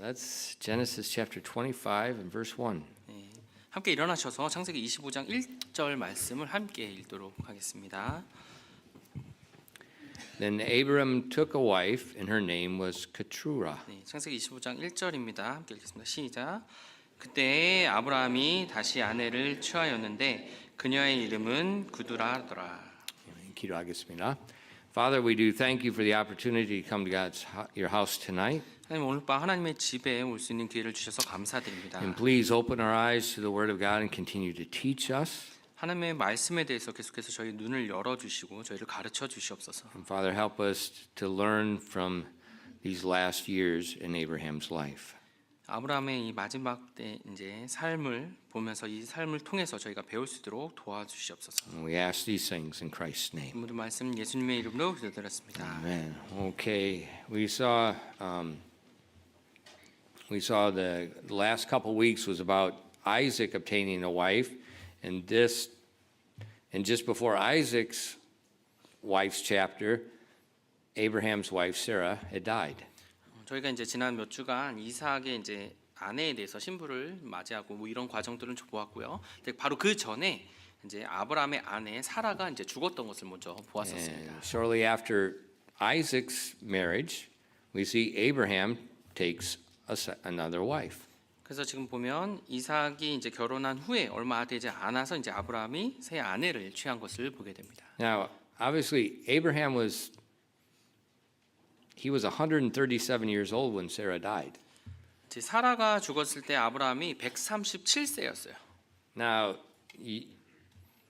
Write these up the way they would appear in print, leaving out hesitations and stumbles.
That's Genesis chapter 25 and verse 1. 네, 함께 일어나셔서 창세기 25장 1절 말씀을 함께 읽도록 하겠습니다. Then Abram took a wife, and her name was Keturah. 네, 창세기 25장 1절입니다. 함께 읽겠습니다. 시작. 그때 아브라함이 다시 아내를 취하였는데 그녀의 이름은 구두라더라. 기도하겠습니다. Father, we do thank you for the opportunity to come to your house tonight. 하나님 오늘 밤 하나님의 집에 올 수 있는 기회를 주셔서 감사드립니다. And please open our eyes to the Word of God and continue to teach us. 하나님의 말씀에 대해서 계속해서 저희 눈을 열어주시고 저희를 가르쳐 주시옵소서. And Father, help us to learn from these last years in Abraham's life. 아브라함의 이 마지막 때 이제 삶을 보면서 이 삶을 통해서 저희가 배울 수 있도록 도와주시옵소서. And we ask these things in Christ's name. 모든 말씀 예수님의 이름으로 기도드렸습니다. Amen. Okay, we saw the last couple weeks was about Isaac obtaining a wife, and just before Isaac's wife's chapter, Abraham's wife Sarah had died. 저희가 이제 지난 몇 주간 이삭의 이제 아내에 대해서 신부를 맞이하고 뭐 이런 과정들은 보았고요. 근데 바로 그 전에 이제 아브라함의 아내 사라가 이제 죽었던 것을 먼저 보았었습니다. And shortly after Isaac's marriage, we see Abraham takes another wife. 그래서 지금 보면 이삭이 이제 결혼한 후에 얼마 되지 않아서 이제 아브라함이 새 아내를 취한 것을 보게 됩니다. Now, obviously, Abraham was 137 years old when Sarah died. 이제 사라가 죽었을 때 아브라함이 137세였어요. Now,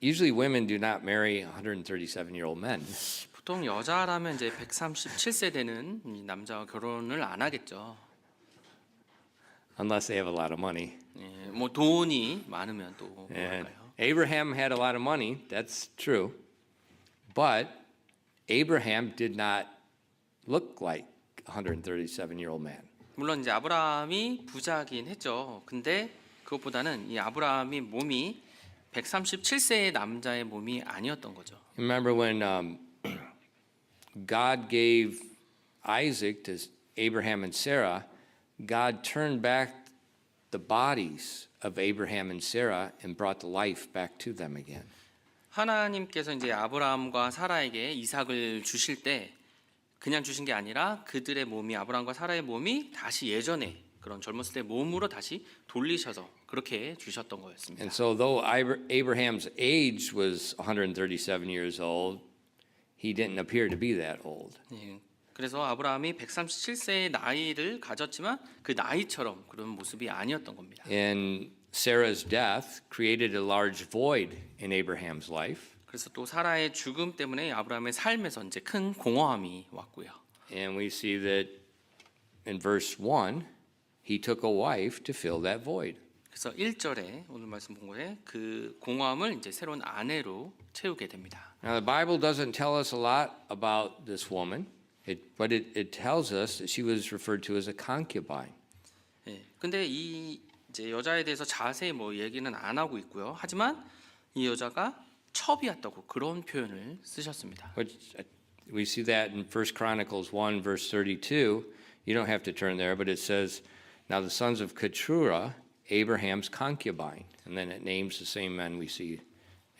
usually women do not marry 137-year-old men. 보통 여자라면 이제 137세 되는 남자와 결혼을 안 하겠죠. Unless they have a lot of money. 예, 뭐 돈이 많으면 또 And 뭐랄까요? Abraham had a lot of money, that's true. But Abraham did not look like a 137-year-old man. 물론 이제 아브라함이 부자긴 했죠. 근데 그것보다는 이 아브라함이 몸이 137세의 남자의 몸이 아니었던 거죠. Remember when God gave Isaac to Abraham and Sarah, God turned back the bodies of Abraham and Sarah and brought the life back to them again. 하나님께서 이제 아브라함과 사라에게 이삭을 주실 때 그냥 주신 게 아니라 그들의 몸이 아브라함과 사라의 몸이 다시 예전에 그런 젊었을 때 몸으로 다시 돌리셔서 그렇게 주셨던 거였습니다. And so though Abraham's age was 137 years old, he didn't appear to be that old. 예, 그래서 아브라함이 137세의 나이를 가졌지만 그 나이처럼 그런 모습이 아니었던 겁니다. And Sarah's death created a large void in Abraham's life. 그래서 또 사라의 죽음 때문에 아브라함의 삶에서 이제 큰 공허함이 왔고요. And we see that in verse 1, he took a wife to fill that void. 그래서 1절에 오늘 말씀 본 거에 그 공허함을 이제 새로운 아내로 채우게 됩니다. Now the Bible doesn't tell us a lot about this woman, but it tells us that she was referred to as a concubine. 예, 근데 이 이제 여자에 대해서 자세히 뭐 얘기는 안 하고 있고요. 하지만 이 여자가 첩이었다고 그런 표현을 쓰셨습니다. Which we see that in 1 Chronicles 1 verse 32. You don't have to turn there, but it says, "Now the sons of Keturah, Abraham's concubine," and then it names the same men we see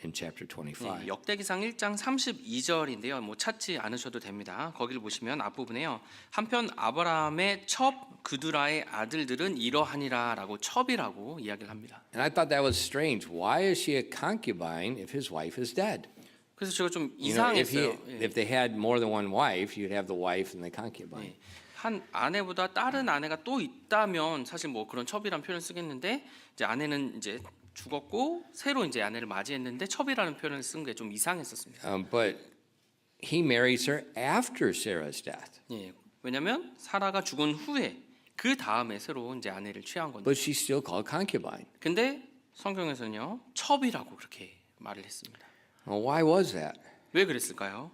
in chapter 25. 네, 역대기상 1장 32절인데요. 뭐 찾지 않으셔도 됩니다. 거기를 보시면 앞부분에요. 한편 아브라함의 첩 그두라의 아들들은 이러하니라라고 첩이라고 이야기를 합니다. And I thought that was strange. Why is she a concubine if his wife is dead? 그래서 제가 좀 You know, 이상했어요. if they had more than one wife, you'd have the wife and the concubine. 한 아내보다 다른 아내가 또 있다면 사실 뭐 그런 첩이라는 표현을 쓰겠는데 이제 아내는 이제 죽었고 새로 이제 아내를 맞이했는데 첩이라는 표현을 쓴 게 좀 이상했었습니다. But he marries her after Sarah's death. 예, 왜냐하면 사라가 죽은 후에 그 다음에 새로 이제 아내를 취한 건데. But she's still called concubine. 근데 성경에서는요 첩이라고 그렇게 말을 했습니다. Well, why was that? 왜 그랬을까요?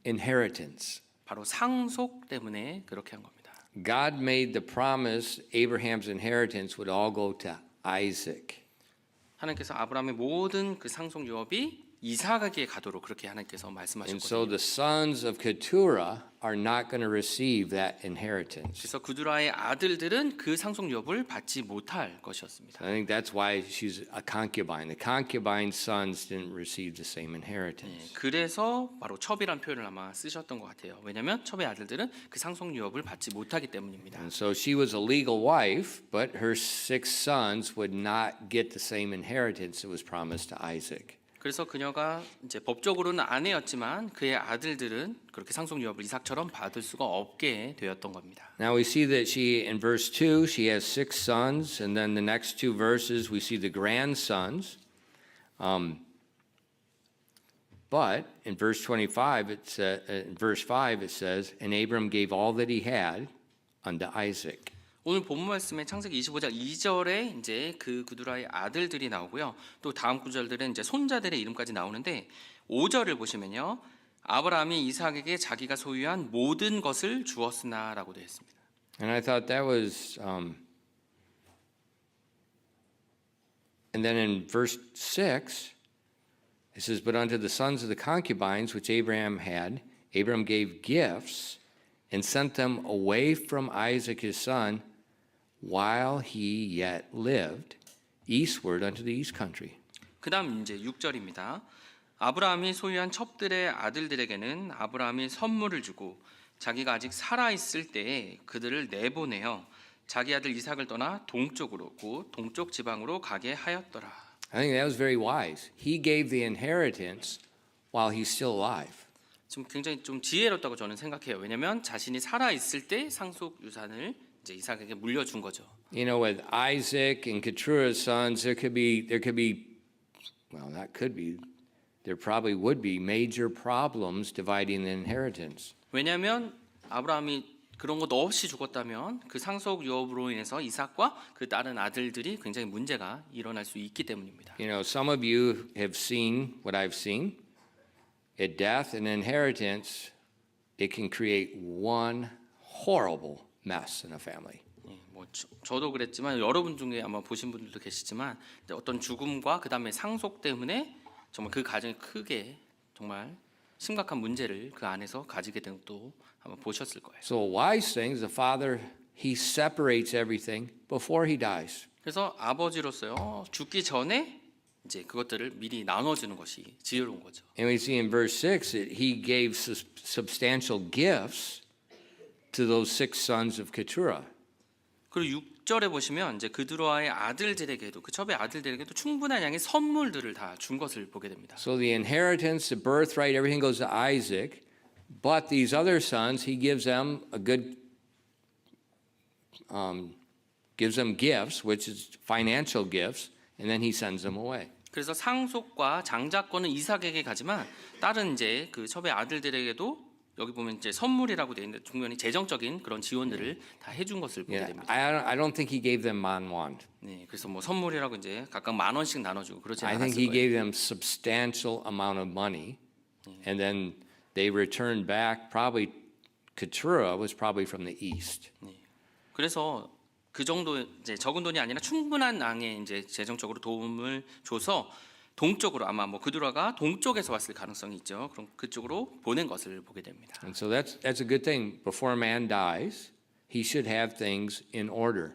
Inheritance. 바로 상속 때문에 그렇게 한 겁니다. God made the promise Abraham's inheritance would all go to Isaac. 하나님께서 아브라함의 모든 그 상속 유업이 이삭에게 가도록 그렇게 하나님께서 And 말씀하셨거든요. so the sons of Keturah are not going to receive that inheritance. 그래서 그두라의 아들들은 그 상속 유업을 받지 못할 것이었습니다. I think that's why she's a concubine. The concubine sons didn't receive the same inheritance. 그래서 바로 첩이란 표현을 아마 쓰셨던 것 같아요. 왜냐하면 첩의 아들들은 그 상속 유업을 받지 못하기 때문입니다. And so she was a legal wife, but her 6 sons would not get the same inheritance that was promised to Isaac. 그래서 그녀가 이제 법적으로는 아내였지만 그의 아들들은 그렇게 상속 유업을 이삭처럼 받을 수가 없게 되었던 겁니다. Now we see that she, in verse 2, she has 6 sons, and then the next 2 verses we see the grandsons. But in verse 25, in verse 5, it says, and Abram gave all that he had unto Isaac. 오늘 본문 말씀에 창세기 25장 2절에 이제 그 그두라의 아들들이 나오고요. 또 다음 구절들은 이제 손자들의 이름까지 나오는데 5절을 보시면요. 아브라함이 이삭에게 자기가 소유한 모든 것을 주었으나라고 되어 있습니다. And I thought that was, and then in verse 6, it says, but unto the sons of the concubines which Abraham had, Abram gave gifts and sent them away from Isaac his son while he yet lived, eastward unto the east country. 그다음 이제 6절입니다. 아브라함이 소유한 첩들의 아들들에게는 아브라함이 선물을 주고 자기가 아직 살아 있을 때에 그들을 내보내어 자기 아들 이삭을 떠나 동쪽으로 곧 동쪽 지방으로 가게 하였더라. I think that was very wise. He gave the inheritance while he's still alive. 지금 굉장히 좀 지혜롭다고 저는 생각해요. 왜냐하면 자신이 살아 있을 때 상속 유산을 이제 이삭에게 물려준 거죠. You know, with Isaac and Keturah's sons, there probably would be major problems dividing the inheritance. 왜냐하면 아브라함이 그런 것 없이 죽었다면 그 상속 유업으로 인해서 이삭과 그 다른 아들들이 굉장히 문제가 일어날 수 있기 때문입니다. You know, some of you have seen what I've seen. At death and inheritance, it can create one horrible mess in a family. 뭐 저도 그랬지만 여러분 중에 아마 보신 분들도 계시지만 어떤 죽음과 그 다음에 상속 때문에 정말 그 가정이 크게 정말 심각한 문제를 그 안에서 가지게 된 것도 아마 보셨을 거예요. So a wise thing is the father, he separates everything before he dies. 그래서 아버지로서요 죽기 전에 이제 그것들을 미리 나눠주는 것이 지혜로운 거죠. And we see in verse 6 that he gave substantial gifts to those 6 sons of Keturah. 그리고 6절에 보시면 이제 그두라의 아들들에게도 그 첩의 아들들에게도 충분한 양의 선물들을 다 준 것을 보게 됩니다. So the inheritance, the birthright, everything goes to Isaac, but these other sons, he gives them a good, gives them gifts, which is financial gifts, and then he sends them away. 그래서 상속과 장자권은 이삭에게 가지만 다른 이제 그 첩의 아들들에게도 여기 보면 이제 선물이라고 되어 있는데 중간에 재정적인 그런 지원들을 다 해준 것을 보게 Yeah, 됩니다. I don't think he gave them manwand. 네, 그래서 뭐 선물이라고 이제 각각 10,000원씩 나눠주고 그러지 I think 않았을 he 거예요. gave them substantial amount of money, and then they returned back. Probably Keturah was probably from the east. 그래서 그 정도 이제 적은 돈이 아니라 충분한 양의 이제 재정적으로 도움을 줘서 동쪽으로 아마 뭐 그두라가 동쪽에서 왔을 가능성이 있죠. 그럼 그쪽으로 보낸 것을 보게 됩니다. And so that's a good thing. Before a man dies, he should have things in order.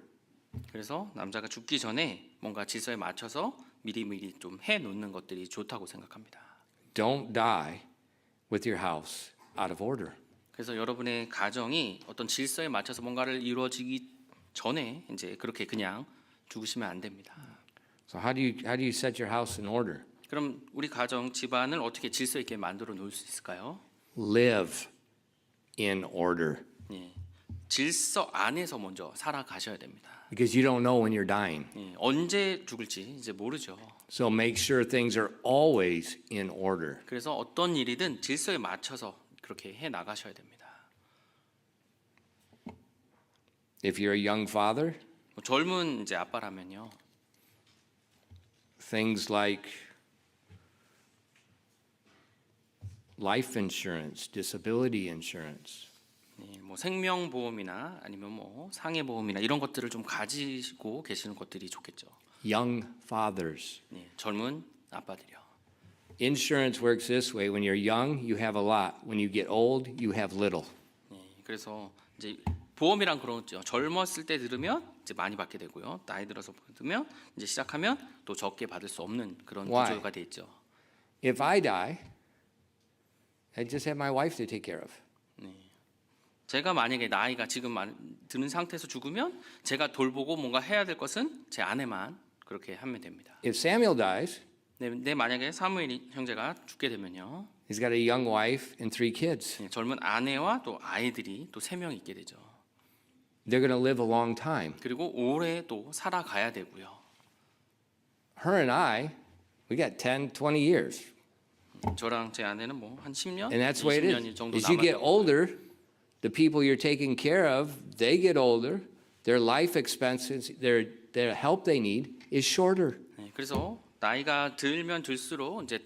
그래서 남자가 죽기 전에 뭔가 질서에 맞춰서 미리 좀 해 놓는 것들이 좋다고 생각합니다. Don't die with your house out of order. 그래서 여러분의 가정이 어떤 질서에 맞춰서 뭔가를 이루어지기 전에 이제 그렇게 그냥 죽으시면 안 됩니다. So how do you set your house in order? 그럼 우리 가정 집안을 어떻게 질서 있게 만들어 놓을 수 있을까요? Live in order. 예, 질서 안에서 먼저 살아가셔야 됩니다. Because you don't know when you're dying. 예, 언제 죽을지 이제 모르죠. So make sure things are always in order. 그래서 어떤 일이든 질서에 맞춰서 그렇게 해 나가셔야 됩니다. If you're a young father, 뭐 젊은 이제 아빠라면요. things like life insurance, disability insurance, 예, 뭐 생명보험이나 아니면 뭐 상해보험이나 이런 것들을 좀 가지고 계시는 것들이 좋겠죠. young fathers, 예, 젊은 아빠들이요. Insurance works this way. When you're young, you have a lot. When you get old, you have little. 네, 그래서 이제 보험이란 그렇죠. 젊었을 때 들으면 이제 많이 받게 되고요. 나이 들어서 들으면 이제 시작하면 또 적게 받을 수 없는 그런 Why? 구조가 돼 있죠. If I die, I just have my wife to take care of. 제가 만약에 나이가 지금 드는 상태에서 죽으면 제가 돌보고 뭔가 해야 될 것은 제 아내만 그렇게 하면 됩니다. If Samuel dies, 네, 만약에 사무엘 형제가 죽게 되면요. he's got a young wife and 3 kids. 네, 젊은 아내와 또 아이들이 또 3명 있게 되죠. They're going to live a long time. 그리고 오래 또 살아가야 되고요. Her and I, we got 10, 20 years. 저랑 제 아내는 뭐 한 10년, And that's the way it 20년 is. 정도 As you get 남았죠. older, the people you're taking care of, they get older. Their life expenses, their help they need is shorter. 네, 그래서 나이가 들면 들수록 이제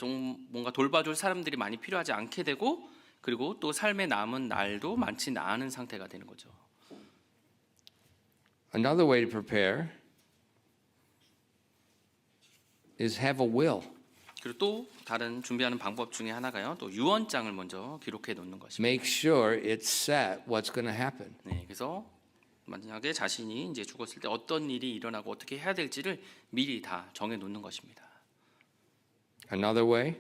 뭔가 돌봐줄 사람들이 많이 필요하지 않게 되고 그리고 또 삶의 남은 날도 많지 않은 상태가 되는 거죠. Another way to prepare is have a will. 그리고 또 다른 준비하는 방법 중에 하나가요. 또 유언장을 먼저 기록해 놓는 것입니다. Make sure it's set what's going to happen. 네, 그래서 만약에 자신이 이제 죽었을 때 어떤 일이 일어나고 어떻게 해야 될지를 미리 다 정해 놓는 것입니다. Another way,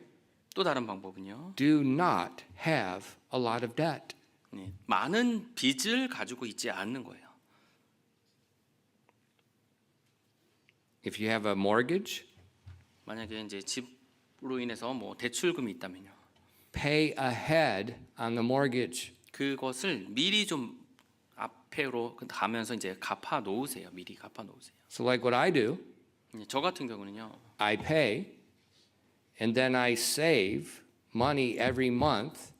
또 다른 방법은요. do not have a lot of debt. 네, 많은 빚을 가지고 있지 않는 거예요. If you have a mortgage, 만약에 이제 집으로 인해서 뭐 대출금이 있다면요. pay ahead on the mortgage. 그것을 미리 좀 앞으로 가면서 이제 갚아 놓으세요. 미리 갚아 놓으세요. So like what I do, 저 같은 경우는요. I pay and then I save money every month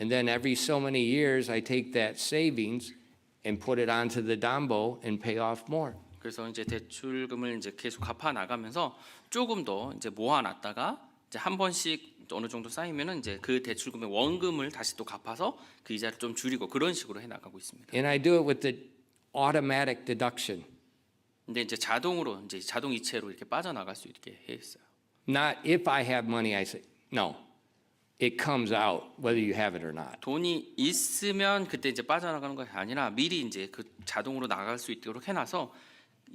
and then every so many years I take that savings and put it onto the Dambo and pay off more. 그래서 이제 대출금을 이제 계속 갚아 나가면서 조금 더 이제 모아 놨다가 이제 한 번씩 어느 정도 쌓이면은 이제 그 대출금의 원금을 다시 또 갚아서 그 이자를 좀 줄이고 그런 식으로 해 나가고 있습니다. And I do it with the automatic deduction. 근데 이제 자동으로 이제 자동 이체로 이렇게 빠져나갈 수 있게 해 있어요. Not if I have money, I say, no. It comes out whether you have it or not. 돈이 있으면 그때 이제 빠져나가는 것이 아니라 미리 이제 그 자동으로 나갈 수 있도록 해놔서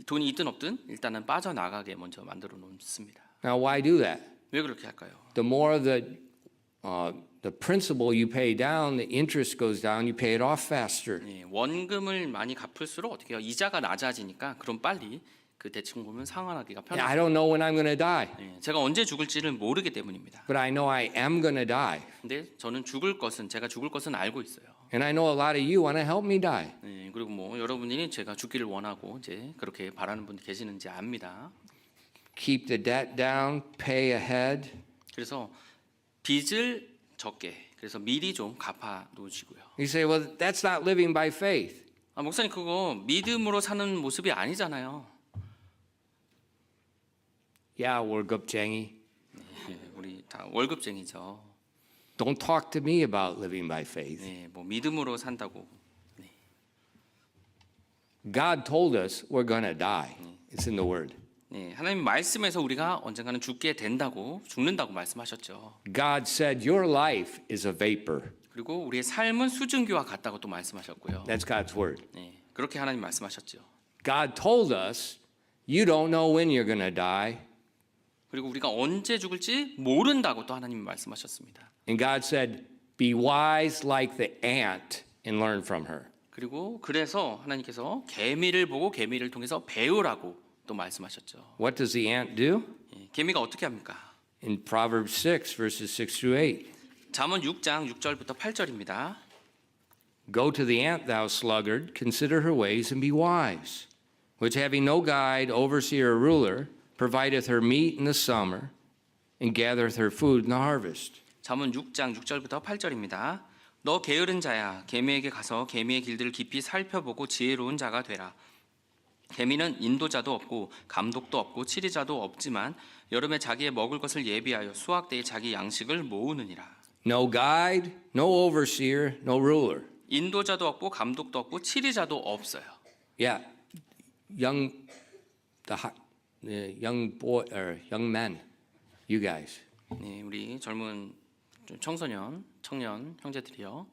돈이 있든 없든 일단은 빠져나가게 먼저 만들어 놓습니다. Now, why do that? 왜 그렇게 할까요? The more the principal you pay down, the interest goes down, you pay it off faster. 네, 원금을 많이 갚을수록 어떻게 해요? 이자가 낮아지니까 그럼 빨리 그 대출금을 상환하기가 And I 편해요. don't know when I'm going to die, 네, 제가 언제 죽을지를 모르기 때문입니다. but I know I am going to die. 근데 저는 제가 죽을 것은 알고 있어요. And I know a lot of you want to help me die. 네, 그리고 뭐 여러분이 제가 죽기를 원하고 이제 그렇게 바라는 분이 계시는지 압니다. Keep the debt down, pay ahead. 그래서 빚을 적게 그래서 미리 좀 갚아 놓으시고요. You say, well, that's not living by faith. 목사님 그거 믿음으로 사는 모습이 아니잖아요. Yeah, 월급쟁이. 네, 우리 다 월급쟁이죠. Don't talk to me about living by faith. 네, 뭐 믿음으로 산다고. God told us we're going to die. It's in the word. 네, 하나님 말씀에서 우리가 언젠가는 죽는다고 말씀하셨죠. God said your life is a vapor. 그리고 우리의 삶은 수증기와 같다고 또 말씀하셨고요. That's God's word. 네, 그렇게 하나님 말씀하셨죠. God told us you don't know when you're going to die. 그리고 우리가 언제 죽을지 모른다고 또 하나님이 말씀하셨습니다. And God said, be wise like the ant and learn from her. 그리고 그래서 하나님께서 개미를 보고 개미를 통해서 배우라고 또 말씀하셨죠. What does the ant do? 개미가 어떻게 합니까? In Proverbs 6, verses 6 through 8. 잠언 6장 6절부터 8절입니다. Go to the ant, thou sluggard, consider her ways and be wise, which having no guide, overseer, or ruler, provideth her meat in the summer and gathereth her food in the harvest. 잠언 6장 6절부터 8절입니다. 너 게으른 자야, 개미에게 가서 개미의 길들을 깊이 살펴보고 지혜로운 자가 되라. 개미는 인도자도 없고 감독도 없고 치리자도 없지만 여름에 자기의 먹을 것을 예비하여 수확 때에 자기 양식을 모으느니라. No guide, no overseer, no ruler. 인도자도 없고 감독도 없고 치리자도 없어요. Yeah, the young boy or young men, you guys. 네, 우리 젊은 청소년, 청년 형제들이요.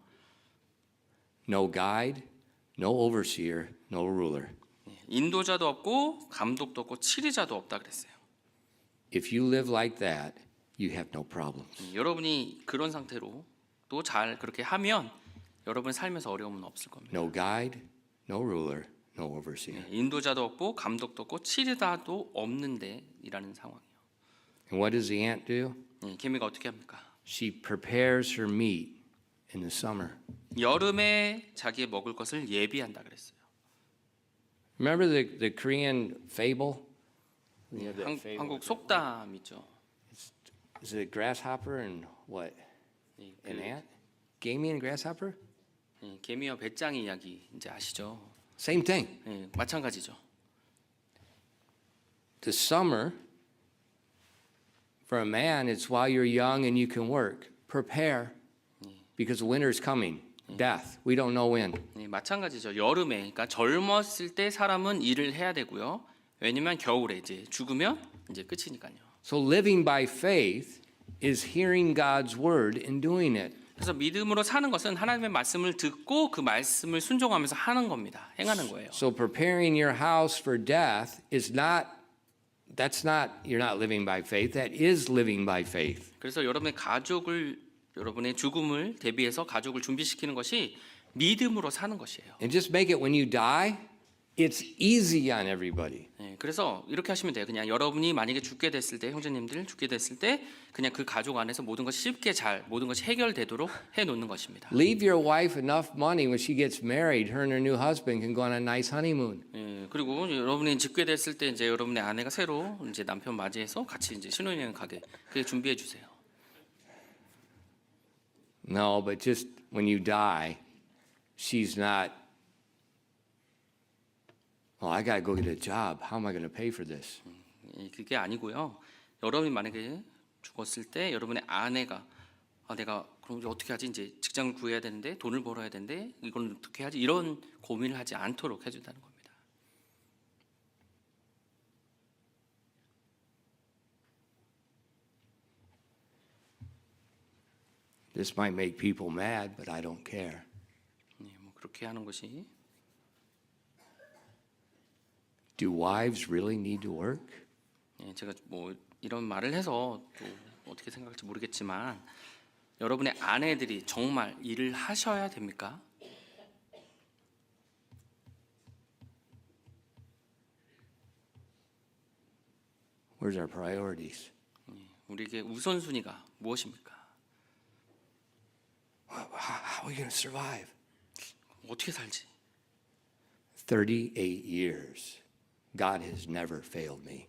No guide, no overseer, no ruler. 네, 인도자도 없고 감독도 없고 치리자도 없다 그랬어요. If you live like that, you have no problems. 여러분이 그런 상태로 또 잘 그렇게 하면 여러분 삶에서 어려움은 없을 겁니다. No guide, no ruler, no overseer. 네, 인도자도 없고 감독도 없고 치리자도 없는데 이라는 상황이요. And what does the ant do? 네, 개미가 어떻게 합니까? She prepares her meat in the summer. 여름에 자기의 먹을 것을 예비한다 그랬어요. Remember the Korean fable? You have that fable. 한국 속담 있죠. Is it a grasshopper and what? 네, An ant? Gamey and grasshopper? 개미와 배짱이 이야기 이제 아시죠? Same thing. 네, 마찬가지죠. The summer, for a man, it's while you're young and you can work. Prepare, because winter is coming. Death. We don't know when. 네, 마찬가지죠. 여름에, 그러니까 젊었을 때 사람은 일을 해야 되고요. 왜냐면 겨울에 이제 죽으면 이제 끝이니까요. So living by faith is hearing God's word and doing it. 그래서 믿음으로 사는 것은 하나님의 말씀을 듣고 그 말씀을 순종하면서 하는 겁니다. 행하는 거예요. So preparing your house for death is not, you're not living by faith. That is living by faith. 그래서 여러분의 가족을 여러분의 죽음을 대비해서 가족을 준비시키는 것이 믿음으로 사는 것이에요. And just make it when you die, it's easy on everybody. 네, 그래서 이렇게 하시면 돼요. 그냥 여러분이 만약에 죽게 됐을 때, 형제님들 죽게 됐을 때 그냥 그 가족 안에서 모든 것이 쉽게 모든 것이 해결되도록 해놓는 것입니다. Leave your wife enough money when she gets married. Her and her new husband can go on a nice honeymoon. 예, 그리고 여러분이 죽게 됐을 때 이제 여러분의 아내가 새로 이제 남편 맞이해서 같이 이제 신혼여행 가게 그게 준비해 주세요. No, but just when you die, she's not, oh, I got to go get a job. How am I going to pay for this? 예, 그게 아니고요. 여러분이 만약에 죽었을 때 여러분의 아내가 내가 그럼 이제 어떻게 하지? 이제 직장을 구해야 되는데 돈을 벌어야 되는데 이걸 어떻게 하지? 이런 고민을 하지 않도록 해준다는 겁니다. This might make people mad, but I don't care. 예, 뭐 그렇게 하는 것이 Do wives really need to work? 예, 제가 뭐 이런 말을 해서 또 어떻게 생각할지 모르겠지만 여러분의 아내들이 정말 일을 하셔야 됩니까? Where's our priorities? 우리에게 우선순위가 무엇입니까? How are we going to survive? 어떻게 살지? 38 years. God has never failed me.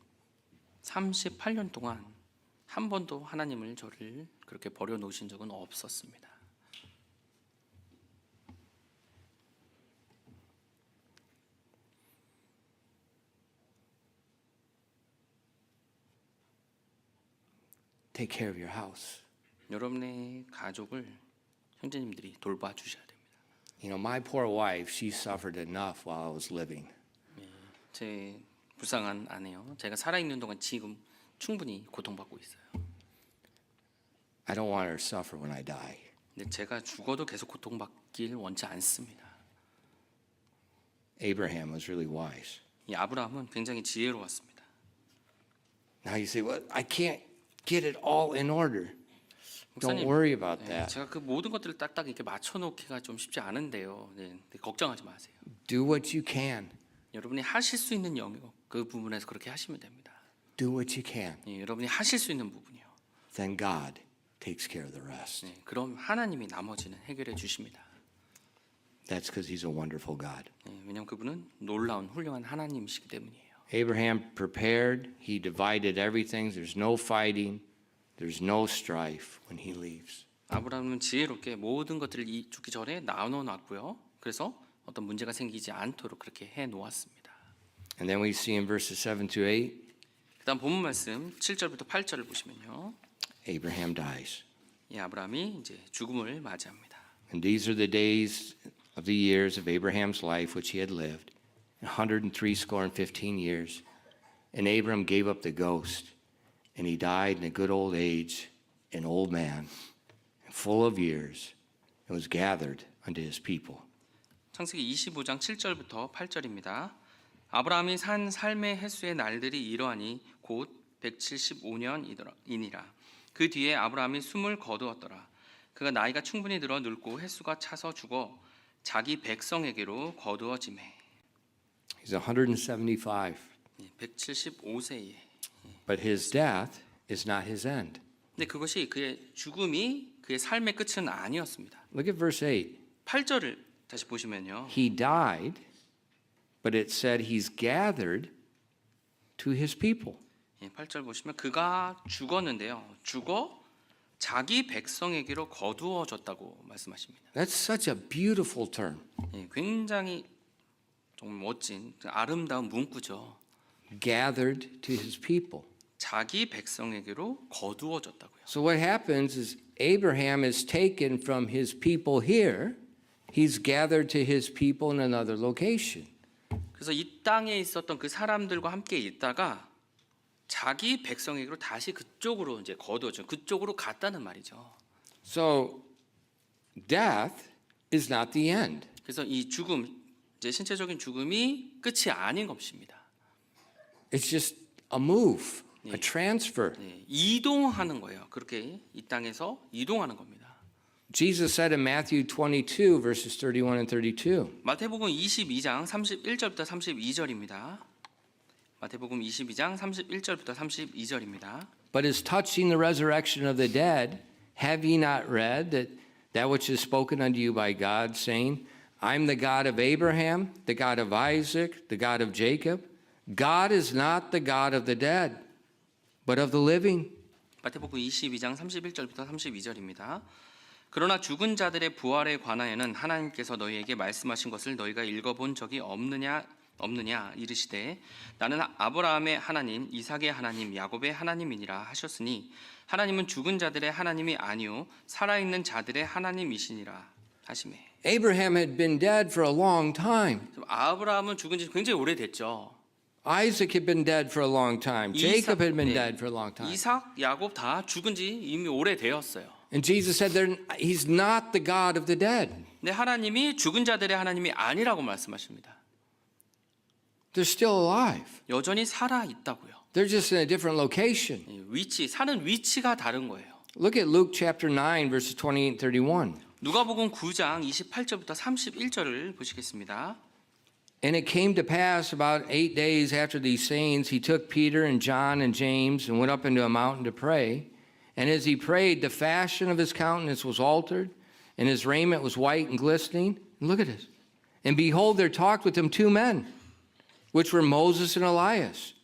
38년 동안 한 번도 하나님을 저를 그렇게 버려놓으신 적은 없었습니다. Take care of your house. 여러분의 가족을 형제님들이 돌봐주셔야 됩니다. You know, my poor wife, she suffered enough while I was living. 제 불쌍한 아내요. 제가 살아있는 동안 지금 충분히 고통받고 있어요. I don't want her to suffer when I die. 근데 제가 죽어도 계속 고통받길 원치 않습니다. Abraham was really wise. 이 아브라함은 굉장히 지혜로웠습니다. Now you say, well, I can't get it all in order. Don't 목사님, worry about 네, that. 제가 그 모든 것들을 딱딱 이렇게 맞춰놓기가 좀 쉽지 않은데요. 네, 네, 걱정하지 마세요. Do what you can. 여러분이 하실 수 있는 영역 그 부분에서 그렇게 하시면 됩니다. Do what you can. 예, 여러분이 하실 수 있는 부분이요. Then God takes care of the rest. 네, 그럼 하나님이 나머지는 해결해 주십니다. That's because he's a wonderful God. 예, 왜냐하면 그분은 놀라운 훌륭한 하나님이시기 때문이에요. Abraham prepared. He divided everything. There's no fighting. There's no strife when he leaves. 아브라함은 지혜롭게 모든 것들을 죽기 전에 나눠 놨고요. 그래서 어떤 문제가 생기지 않도록 그렇게 해 놓았습니다. And then we see in verses 7 to 8, 그다음 본문 말씀 7절부터 8절을 보시면요. Abraham dies. 이 아브라함이 이제 죽음을 맞이합니다. And these are the days of the years of Abraham's life which he had lived, 115 years. And Abram gave up the ghost, and he died in a good old age, an old man, full of years, and was gathered unto his people. 창세기 25장 7절부터 8절입니다. 아브라함이 산 삶의 횟수의 날들이 이러하니 곧 175년이니라. 그 뒤에 아브라함이 숨을 거두었더라. 그가 나이가 충분히 들어 늙고 횟수가 차서 죽어 자기 백성에게로 거두어지매. He's 175. 175세에. But his death is not his end. 근데 그것이 그의 죽음이 그의 삶의 끝은 아니었습니다. Look at verse 8. 8절을 다시 보시면요. He died, but it said he's gathered to his people. 8절 보시면 그가 죽었는데요. 죽어 자기 백성에게로 거두어졌다고 말씀하십니다. That's such a beautiful term. 굉장히 정말 멋진 아름다운 문구죠. Gathered to his people. 자기 백성에게로 거두어졌다고요. So what happens is Abraham is taken from his people here. He's gathered to his people in another location. 그래서 이 땅에 있었던 그 사람들과 함께 있다가 자기 백성에게로 다시 그쪽으로 이제 거두어져 그쪽으로 갔다는 말이죠. So death is not the end. 그래서 이 죽음, 이제 신체적인 죽음이 끝이 아닌 것입니다. It's just a move, a transfer. 이동하는 거예요. 그렇게 이 땅에서 이동하는 겁니다. Jesus said in Matthew 22 verses 31 and 32. 마태복음 22장 31절부터 32절입니다. 마태복음 22장 31절부터 32절입니다. But as touching the resurrection of the dead, have ye not read that which is spoken unto you by God, saying, I'm the God of Abraham, the God of Isaac, the God of Jacob. God is not the God of the dead, but of the living. 마태복음 22장 31절부터 32절입니다. 그러나 죽은 자들의 부활에 관하여는 하나님께서 너희에게 말씀하신 것을 너희가 읽어본 적이 없느냐 이르시되 나는 아브라함의 하나님, 이삭의 하나님, 야곱의 하나님이니라 하셨으니 하나님은 죽은 자들의 하나님이 아니요 살아있는 자들의 하나님이시니라 하시매. Abraham had been dead for a long time. 아브라함은 죽은 지 굉장히 오래됐죠. Isaac had been dead for a long time. Jacob had been dead for a long time. 이삭, 야곱 다 죽은 지 이미 오래되었어요. And Jesus said he's not the God of the dead. 근데 하나님이 죽은 자들의 하나님이 아니라고 말씀하십니다. They're still alive. 여전히 살아 있다고요. They're just in a different location. 위치, 사는 위치가 다른 거예요. Look at Luke chapter 9 verses 28 and 31. 누가복음 9장 28절부터 31절을 보시겠습니다. And it came to pass about 8 days after these sayings, he took Peter and John and James and went up into a mountain to pray. And as he prayed, the fashion of his countenance was altered, and his raiment was white and glistening. And look at this. And behold, there talked with him two men, which were Moses and Elias,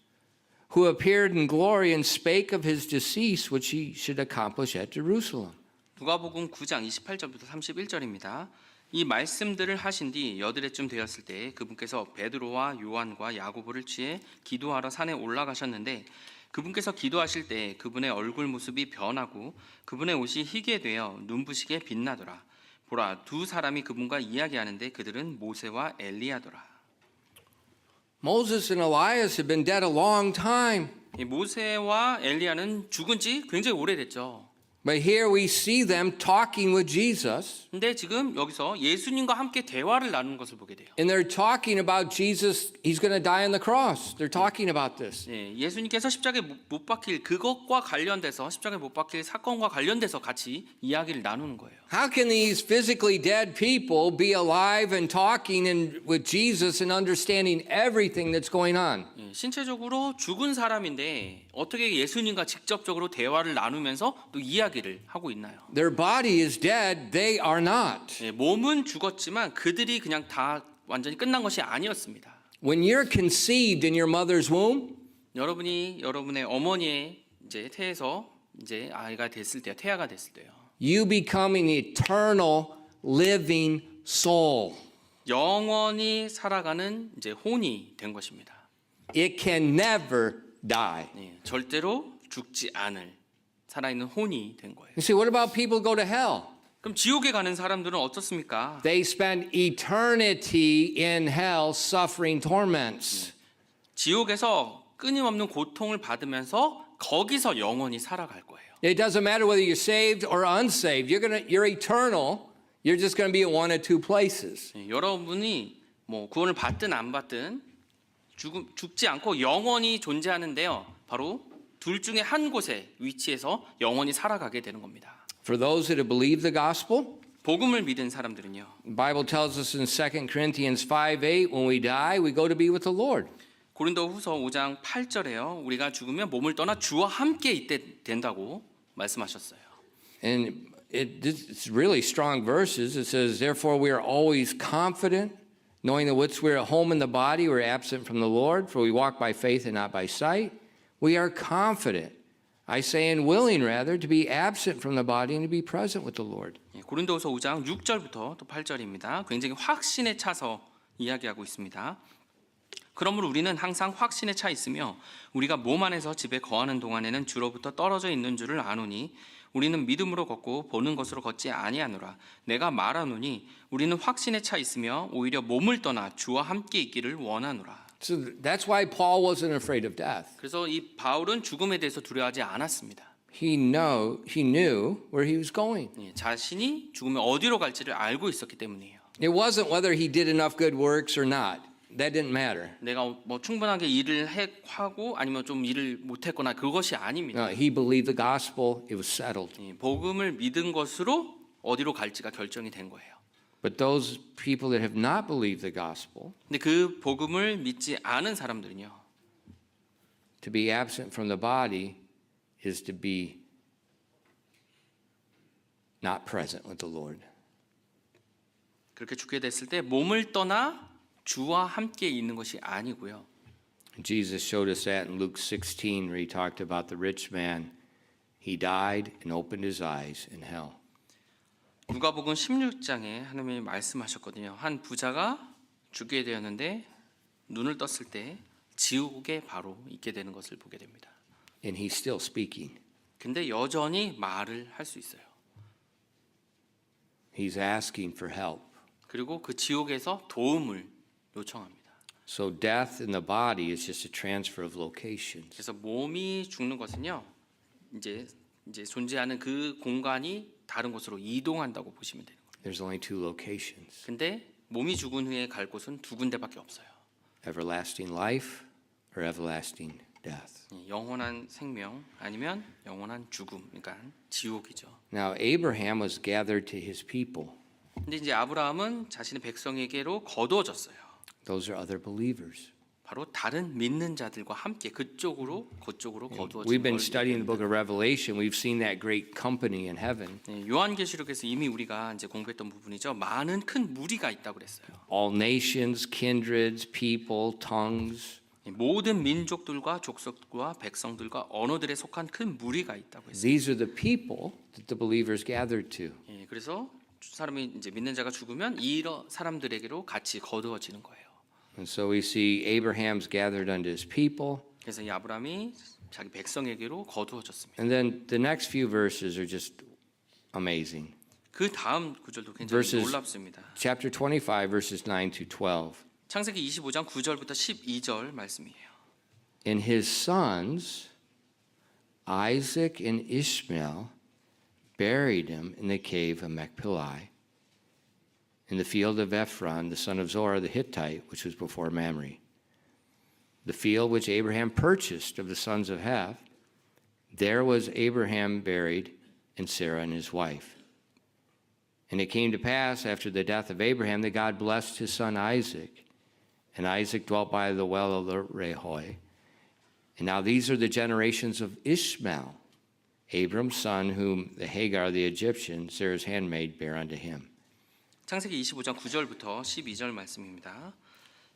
who appeared in glory and spake of his decease, which he should accomplish at Jerusalem. 누가복음 9장 28절부터 31절입니다. 이 말씀들을 하신 뒤 여드레쯤 되었을 때 그분께서 베드로와 요한과 야고보를 취해 기도하러 산에 올라가셨는데 그분께서 기도하실 때 그분의 얼굴 모습이 변하고 그분의 옷이 희게 되어 눈부시게 빛나더라. 보라, 두 사람이 그분과 이야기하는데 그들은 모세와 엘리야더라. Moses and Elias had been dead a long time. 이 모세와 엘리야는 죽은 지 굉장히 오래됐죠. But here we see them talking with Jesus. 근데 지금 여기서 예수님과 함께 대화를 나누는 것을 보게 돼요. And they're talking about Jesus, he's going to die on the cross. They're talking about this. 예, 예수님께서 십자가에 못 박힐 그것과 관련돼서 십자가에 못 박힐 사건과 관련돼서 같이 이야기를 나누는 거예요. How can these physically dead people be alive and talking with Jesus and understanding everything that's going on? 예, 신체적으로 죽은 사람인데 어떻게 예수님과 직접적으로 대화를 나누면서 또 이야기를 하고 있나요? Their body is dead, they are not. 예, 몸은 죽었지만 그들이 그냥 다 완전히 끝난 것이 아니었습니다. When you're conceived in your mother's womb, 여러분이 여러분의 어머니의 이제 태에서 이제 아이가 됐을 때요, 태아가 됐을 때요. you become an eternal living soul. 영원히 살아가는 이제 혼이 된 것입니다. It can never die. 예, 절대로 죽지 않을 살아있는 혼이 된 거예요. You see, what about people who go to hell? 그럼 지옥에 가는 사람들은 어떻습니까? They spend eternity in hell suffering torments. 지옥에서 끊임없는 고통을 받으면서 거기서 영원히 살아갈 거예요. It doesn't matter whether you're saved or unsaved. You're eternal. You're just going to be in one of two places. 여러분이 뭐 구원을 받든 안 받든 죽지 않고 영원히 존재하는데요. 바로 둘 중에 한 곳에 위치해서 영원히 살아가게 되는 겁니다. For those that have believed the gospel, 복음을 믿은 사람들은요. the Bible tells us in 2 Corinthians 5:8, when we die, we go to be with the Lord. 고린도후서 5장 8절에요. 우리가 죽으면 몸을 떠나 주와 함께 있게 된다고 말씀하셨어요. And it's really strong verses. It says, therefore we are always confident, knowing that once we're at home in the body, we're absent from the Lord, for we walk by faith and not by sight. We are confident, I say, and willing rather, to be absent from the body and to be present with the Lord. 고린도후서 5장 6절부터 또 8절입니다. 굉장히 확신에 차서 이야기하고 있습니다. 그러므로 우리는 항상 확신에 차 있으며 우리가 몸 안에서 집에 거하는 동안에는 주로부터 떨어져 있는 줄을 아노니 우리는 믿음으로 걷고 보는 것으로 걷지 아니하노라. 내가 말하노니 우리는 확신에 차 있으며 오히려 몸을 떠나 주와 함께 있기를 원하노라. So that's why Paul wasn't afraid of death. 그래서 이 바울은 죽음에 대해서 두려워하지 않았습니다. He knew where he was going. 자신이 죽으면 어디로 갈지를 알고 있었기 때문이에요. It wasn't whether he did enough good works or not. That didn't matter. 내가 뭐 충분하게 일을 하고 아니면 좀 일을 못했거나 그것이 아닙니다. No, he believed the gospel. It was settled. 복음을 믿은 것으로 어디로 갈지가 결정이 된 거예요. But those people that have not believed the gospel, 근데 그 복음을 믿지 않은 사람들은요. to be absent from the body is to be not present with the Lord. 그렇게 죽게 됐을 때 몸을 떠나 주와 함께 있는 것이 아니고요. Jesus showed us that in Luke 16 where he talked about the rich man. He died and opened his eyes in hell. 누가복음 16장에 하나님이 말씀하셨거든요. 한 부자가 죽게 되었는데 눈을 떴을 때 지옥에 바로 있게 되는 것을 보게 됩니다. And he's still speaking. 근데 여전히 말을 할 수 있어요. He's asking for help. 그리고 그 지옥에서 도움을 요청합니다. So death in the body is just a transfer of locations. 그래서 몸이 죽는 것은요. 이제 존재하는 그 공간이 다른 곳으로 이동한다고 보시면 되는 거예요. There's only two locations. 근데 몸이 죽은 후에 갈 곳은 두 군데밖에 없어요. Everlasting life or everlasting death. 영원한 생명 아니면 영원한 죽음. 그러니까 지옥이죠. Now Abraham was gathered to his people. 근데 이제 아브라함은 자신의 백성에게로 거두어졌어요. Those are other believers. 바로 다른 믿는 자들과 함께 그쪽으로 거두어진 We've been 걸 studying the book of Revelation. We've seen that great company in heaven. 요한계시록에서 이미 우리가 이제 공부했던 부분이죠. 많은 큰 무리가 있다고 그랬어요. All nations, kindreds, people, tongues. 모든 민족들과 족속과 백성들과 언어들에 속한 큰 무리가 있다고 했어요. These are the people that the believers gathered to. 그래서 사람이 이제 믿는 자가 죽으면 이런 사람들에게로 같이 거두어지는 거예요. And so we see Abraham's gathered unto his people. 그래서 이 아브라함이 자기 백성에게로 거두어졌습니다. And then the next few verses are just amazing. 그 다음 구절도 굉장히 Verses- 놀랍습니다. Chapter 25, verses 9 to 12. 창세기 25장 9절부터 12절 말씀이에요. And his sons, Isaac and Ishmael, buried him in the cave of Machpelah, in the field of Ephron, the son of Zorah the Hittite, which was before Mamre. The field which Abraham purchased of the sons of Heth, there was Abraham buried, and Sarah and his wife. And it came to pass after the death of Abraham that God blessed his son Isaac, and Isaac dwelt by the well of the Rehoy. And now these are the generations of Ishmael, Abram's son, whom the Hagar the Egyptian, Sarah's handmaid, bare unto him. 창세기 25장 9절부터 12절 말씀입니다.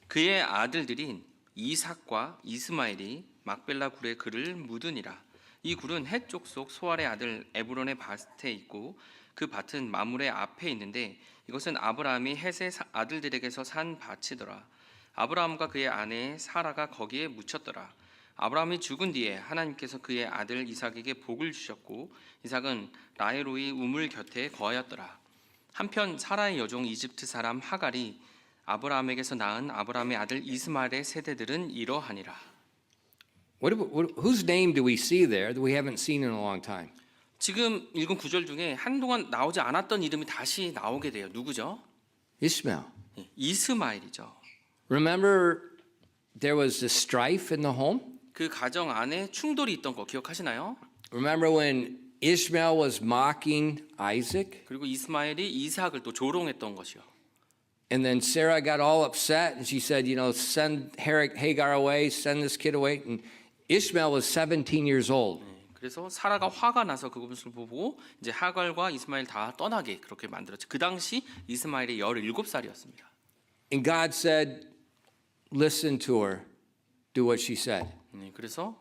그의 아들들인 이삭과 이스마엘이 막벨라 굴에 그를 묻으니라. 이 굴은 헷 족속 소알의 아들 에브론의 밭에 있고 그 밭은 마물의 앞에 있는데 이것은 아브라함이 헷의 아들들에게서 산 밭이더라. 아브라함과 그의 아내 사라가 거기에 묻혔더라. 아브라함이 죽은 뒤에 하나님께서 그의 아들 이삭에게 복을 주셨고 이삭은 라헬로의 우물 곁에 거하였더라. 한편 사라의 여종 이집트 사람 하갈이 아브라함에게서 낳은 아브라함의 아들 이스마엘의 세대들은 이러하니라. whose name do we see there that we haven't seen in a long time? 지금 읽은 구절 중에 한동안 나오지 않았던 이름이 다시 나오게 돼요. 누구죠? Ishmael. 예, 이스마엘이죠. Remember there was the strife in the home? 그 가정 안에 충돌이 있던 거 기억하시나요? Remember when Ishmael was mocking Isaac? 그리고 이스마엘이 이삭을 또 조롱했던 것이요. And then Sarah got all upset and she said, send Hagar away, send this kid away. And Ishmael was 17 years old. 그래서 사라가 화가 나서 그것을 보고 이제 하갈과 이스마엘 다 떠나게 그렇게 만들었죠. 그 당시 이스마엘이 17살이었습니다. And God said, listen to her, do what she said. 그래서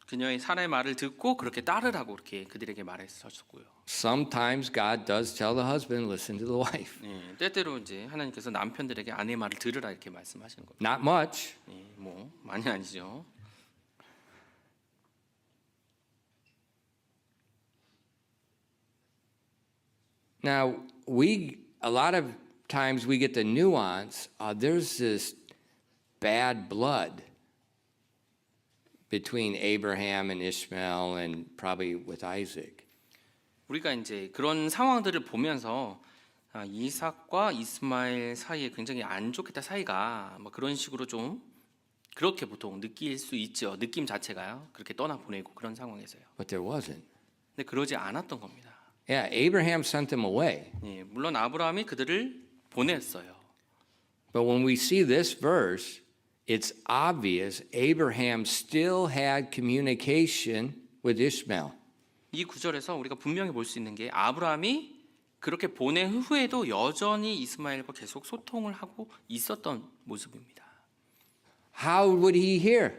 그녀의 사라의 말을 듣고 그렇게 따르라고 그렇게 그들에게 말했었고요. Sometimes God does tell the husband, listen to the wife. 때때로 이제 하나님께서 남편들에게 아내 말을 들으라 이렇게 말씀하시는 겁니다. Not much. 뭐 많이 아니죠. Now, a lot of times we get the nuance, there's this bad blood between Abraham and Ishmael and probably with Isaac. 우리가 이제 그런 상황들을 보면서 이삭과 이스마엘 사이에 굉장히 안 좋겠다 사이가 뭐 그런 식으로 좀 그렇게 보통 느낄 수 있죠. 느낌 자체가요. 그렇게 떠나 보내고 그런 상황에서요. But there wasn't. 근데 그러지 않았던 겁니다. Yeah, Abraham sent them away. 물론 아브라함이 그들을 보냈어요. But when we see this verse, it's obvious Abraham still had communication with Ishmael. 이 구절에서 우리가 분명히 볼 수 있는 게 아브라함이 그렇게 보낸 후에도 여전히 이스마엘과 계속 소통을 하고 있었던 모습입니다. How would he hear?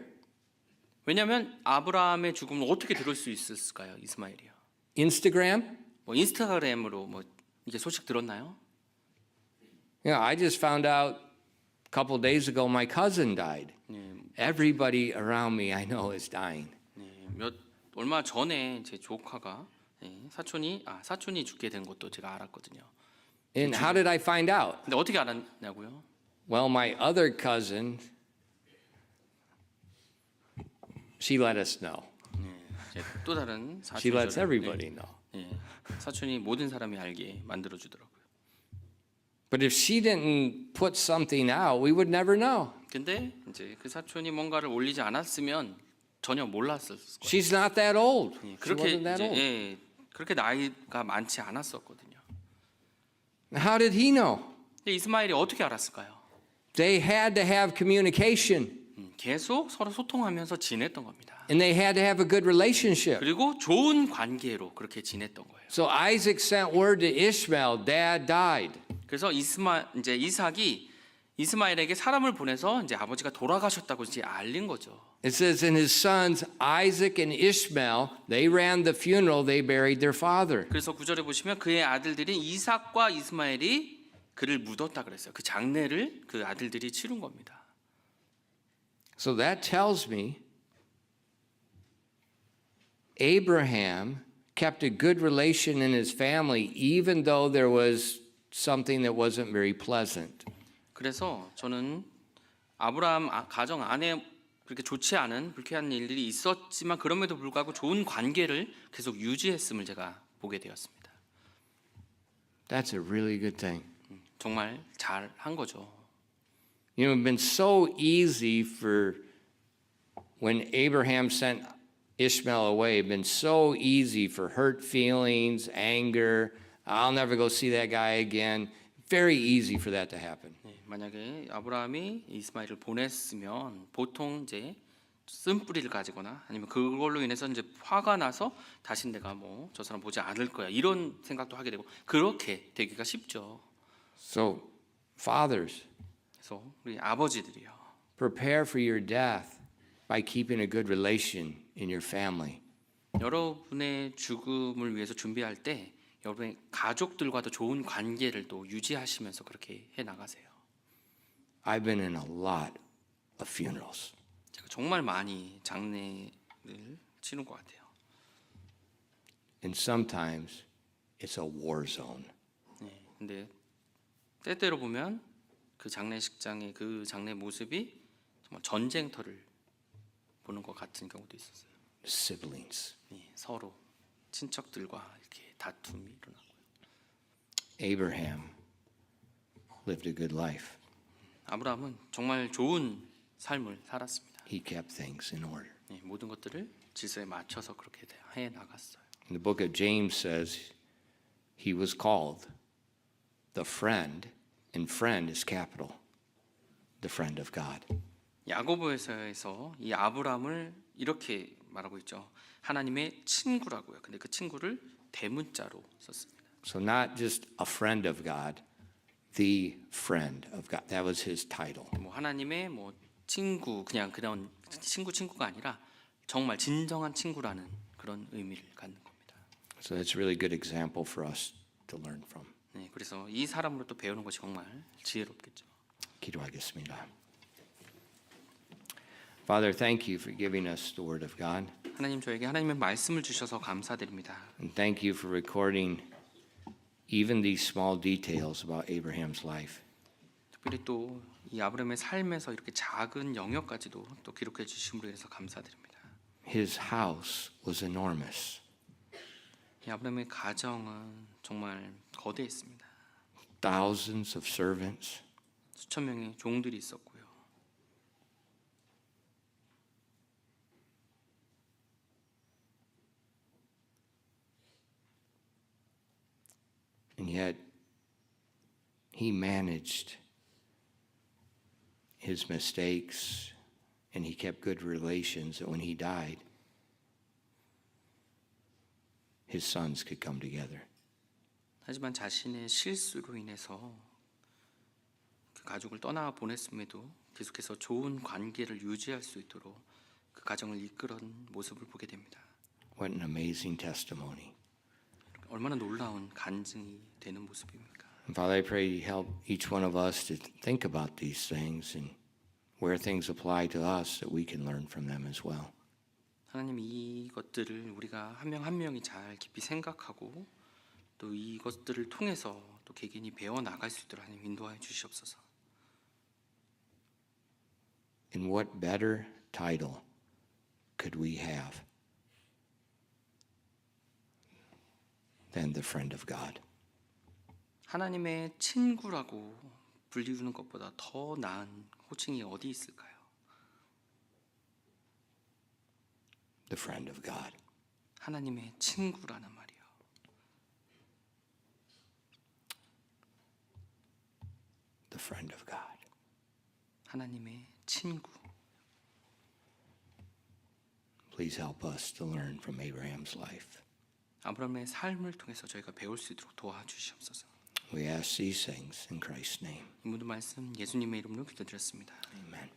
왜냐하면 아브라함의 죽음을 어떻게 들을 수 있었을까요? 이스마엘이요. Instagram? 뭐 인스타그램으로 뭐 이게 소식 들었나요? I just found out a couple days ago my cousin died. Everybody around me I know is dying. 얼마 전에 제 조카가 사촌이 죽게 된 것도 제가 알았거든요. And how did I find out? 근데 어떻게 알았냐고요? Well, my other cousin, she let us know. 또 다른 She lets 사촌이 everybody know. 사촌이 모든 사람이 알게 만들어 주더라고요. But if she didn't put something out, we would never know. 근데 이제 그 사촌이 뭔가를 올리지 않았으면 전혀 몰랐을 거예요. She's not that old. She 그렇게 wasn't that old. 이제 그렇게 나이가 많지 않았었거든요. How did he know? 근데 이스마엘이 어떻게 알았을까요? They had to have communication, 계속 서로 소통하면서 지냈던 겁니다. and they had to have a good relationship. 그리고 좋은 관계로 그렇게 지냈던 거예요. So Isaac sent word to Ishmael, Dad died. 그래서 이제 이삭이 이스마엘에게 사람을 보내서 이제 아버지가 돌아가셨다고 이제 알린 거죠. It says, and his sons Isaac and Ishmael, they ran the funeral, they buried their father. 그래서 구절에 보시면 그의 아들들인 이삭과 이스마엘이 그를 묻었다 그랬어요. 그 장례를 그 아들들이 치른 겁니다. So that tells me Abraham kept a good relation in his family, even though there was something that wasn't very pleasant. 그래서 저는 아브라함 가정 안에 그렇게 좋지 않은 불쾌한 일들이 있었지만 그럼에도 불구하고 좋은 관계를 계속 유지했음을 제가 보게 되었습니다. That's a really good thing. 정말 잘 한 거죠. It's been so easy for when Abraham sent Ishmael away, been so easy for hurt feelings, anger. I'll never go see that guy again. Very easy for that to happen. 만약에 아브라함이 이스마엘을 보냈으면 보통 이제 쓴뿌리를 가지거나 아니면 그걸로 인해서 이제 화가 나서 다시 내가 뭐 저 사람 보지 않을 거야 이런 생각도 하게 되고 그렇게 되기가 쉽죠. So, fathers, 그래서 우리 아버지들이요. prepare for your death by keeping a good relation in your family. 여러분의 죽음을 위해서 준비할 때 여러분의 가족들과도 좋은 관계를 또 유지하시면서 그렇게 해 나가세요. I've been in a lot of funerals. 제가 정말 많이 장례를 치른 것 같아요. And sometimes it's a war zone. 근데 때때로 보면 그 장례식장의 그 장례 모습이 정말 전쟁터를 보는 것 같은 경우도 있었어요. Siblings. 서로 친척들과 이렇게 다툼이 일어나고. Abraham lived a good life. 아브라함은 정말 좋은 삶을 살았습니다. He kept things in order. 모든 것들을 질서에 맞춰서 그렇게 해 나갔어요. The book of James says he was called the friend, and friend is capital, the friend of God. 야고보에서 이 아브라함을 이렇게 말하고 있죠. 하나님의 친구라고요. 근데 그 친구를 대문자로 썼습니다. So not just a friend of God, the friend of God. That was his title. 뭐 하나님의 뭐 친구 그냥 그런 친구가 아니라 정말 진정한 친구라는 그런 의미를 갖는 겁니다. So that's a really good example for us to learn from. 그래서 이 사람으로부터 배우는 것이 정말 지혜롭겠죠. 기도하겠습니다. Father, thank you for giving us the word of God. 하나님 저에게 하나님의 말씀을 주셔서 감사드립니다. And thank you for recording even these small details about Abraham's life. 특별히 또 이 아브라함의 삶에서 이렇게 작은 영역까지도 또 기록해 주심으로 인해서 감사드립니다. His house was enormous. 이 아브라함의 가정은 정말 거대했습니다. Thousands of servants. 수천 명의 종들이 있었고요. And yet, he managed his mistakes and he kept good relations that when he died, his sons could come together. 하지만 자신의 실수로 인해서 그 가족을 떠나 보냈음에도 계속해서 좋은 관계를 유지할 수 있도록 그 가정을 이끌은 모습을 보게 됩니다. What an amazing testimony. 얼마나 놀라운 간증이 되는 모습입니까? And Father, I pray you help each one of us to think about these things and where things apply to us that we can learn from them as well. 하나님 이것들을 우리가 한 명 한 명이 잘 깊이 생각하고 또 이것들을 통해서 또 개개인이 배워 나갈 수 있도록 하나님 인도하여 주시옵소서. And what better title could we have than the friend of God? 하나님의 친구라고 불리우는 것보다 더 나은 호칭이 어디 있을까요? The friend of God. 하나님의 친구라는 말이요. The friend of God. 하나님의 친구. Please help us to learn from Abraham's life. 아브라함의 삶을 통해서 저희가 배울 수 있도록 도와주시옵소서. We ask these things in Christ's name. 이 모든 말씀 예수님의 이름으로 기도드렸습니다. Amen.